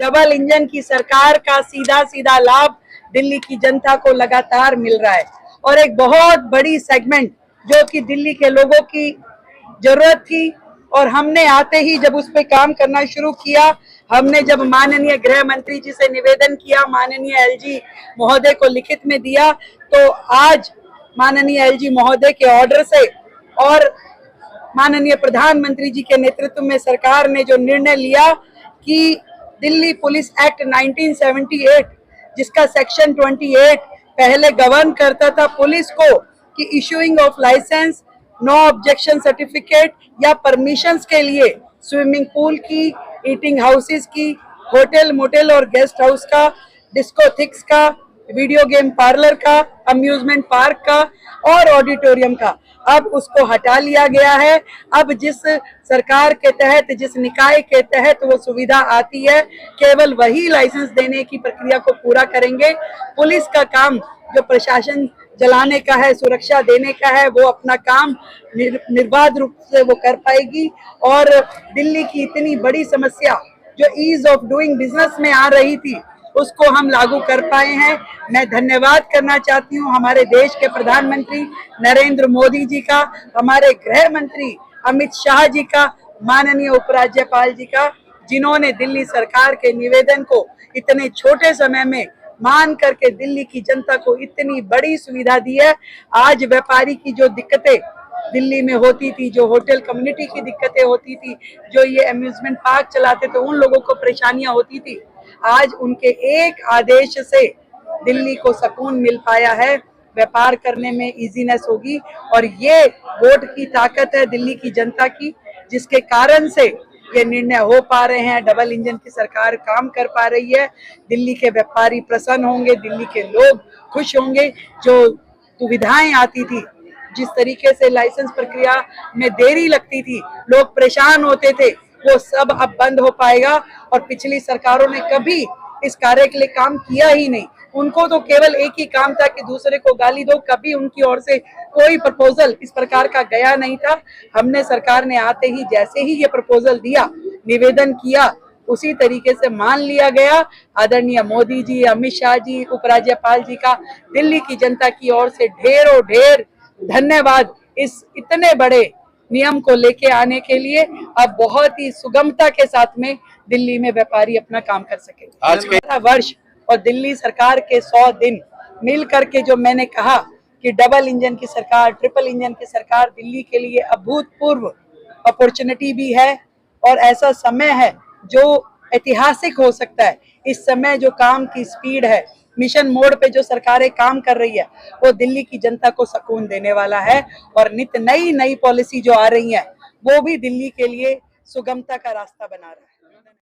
Double engine की सरकार का सीधा सीधा लाभ दिल्ली की जनता को लगातार मिल रहा है। और एक बहुत बड़ी सेगमेंट जो कि दिल्ली के लोगों की जरूरत थी, और हमने आते ही जब उस पर काम करना शुरू किया, हमने जब माननीय गृह मंत्री जी से निवेदन किया, माननीय एलजी महोदय को लिखित में दिया, तो आज माननीय एलजी महोदय के ऑर्डर से और माननीय प्रधानमंत्री जी के नेतृत्व में सरकार ने जो निर्णय लिया कि दिल्ली पुलिस एक्ट 1978, जिसका सेक्शन 28 पहले गवर्न करता था पुलिस को कि issuing of license, no objection certificate या परमिशंस के लिए स्विमिंग पूल की, ईटिंग हाउसेस की, होटल मोटेल और गेस्ट हाउस का, डिस्कोथिक्स का, वीडियो गेम पार्लर का, अम्यूजमेंट पार्क का और ऑडिटोरियम का, अब उसको हटा लिया गया है। अब जिस सरकार के तहत, जिस निकाय के तहत वो सुविधा आती है, केवल वही लाइसेंस देने की प्रक्रिया को पूरा करेंगे। पुलिस का काम जो प्रशासन चलाने का है, सुरक्षा देने का है, वो अपना काम निर्बाध रूप से वो कर पाएगी। और दिल्ली की इतनी बड़ी समस्या जो ईज ऑफ डूइंग बिजनेस में आ रही थी, उसको हम लागू कर पाए हैं। मैं धन्यवाद करना चाहती हूँ हमारे देश के प्रधानमंत्री नरेंद्र मोदी जी का, हमारे गृह मंत्री अमित शाह जी का, माननीय उपराज्यपाल जी का, जिन्होंने दिल्ली सरकार के निवेदन को इतने छोटे समय में मान करके दिल्ली की जनता को इतनी बड़ी सुविधा दी है। आज व्यापारी की जो दिक्कतें दिल्ली में होती थी, जो होटल कम्युनिटी की दिक्कतें होती थी, जो ये अम्यूजमेंट पार्क चलाते थे, उन लोगों को परेशानियां होती थी, आज उनके एक आदेश से दिल्ली को सुकून मिल पाया है। व्यापार करने में इजीनेस होगी, और ये वोट की ताकत है दिल्ली की जनता की, जिसके कारण से ये निर्णय हो पा रहे हैं। डबल इंजन की सरकार काम कर पा रही है। दिल्ली के व्यापारी प्रसन्न होंगे, दिल्ली के लोग खुश होंगे। जो दुविधाएं आती थी, जिस तरीके से लाइसेंस प्रक्रिया में देरी लगती थी, लोग परेशान होते थे, वो सब अब बंद हो पाएगा। और पिछली सरकारों ने कभी इस कार्य के लिए काम किया ही नहीं। उनको तो केवल एक ही काम था कि दूसरे को गाली दो, कभी उनकी ओर से कोई प्रपोजल इस प्रकार का गया नहीं था। हमने, सरकार ने आते ही जैसे ही ये प्रपोजल दिया, निवेदन किया, उसी तरीके से मान लिया गया। आदरणीय मोदी जी, अमित शाह जी, उपराज्यपाल जी का दिल्ली की जनता की ओर से ढेरों ढेर धन्यवाद इस इतने बड़े नियम को लेके आने के लिए। अब बहुत ही सुगमता के साथ में दिल्ली में व्यापारी अपना काम कर सके। आज के वर्ष और दिल्ली सरकार के 100 दिन मिल करके, जो मैंने कहा कि डबल इंजन की सरकार, ट्रिपल इंजन की सरकार दिल्ली के लिए अभूतपूर्व अपॉर्चुनिटी भी है, और ऐसा समय है जो ऐतिहासिक हो सकता है। इस समय जो काम की स्पीड है, मिशन मोड पे जो सरकारें काम कर रही है, वो दिल्ली की जनता को सुकून देने वाला है। और नित नई नई पॉलिसी जो आ रही है, वो भी दिल्ली के लिए सुगमता का रास्ता बना रहा है।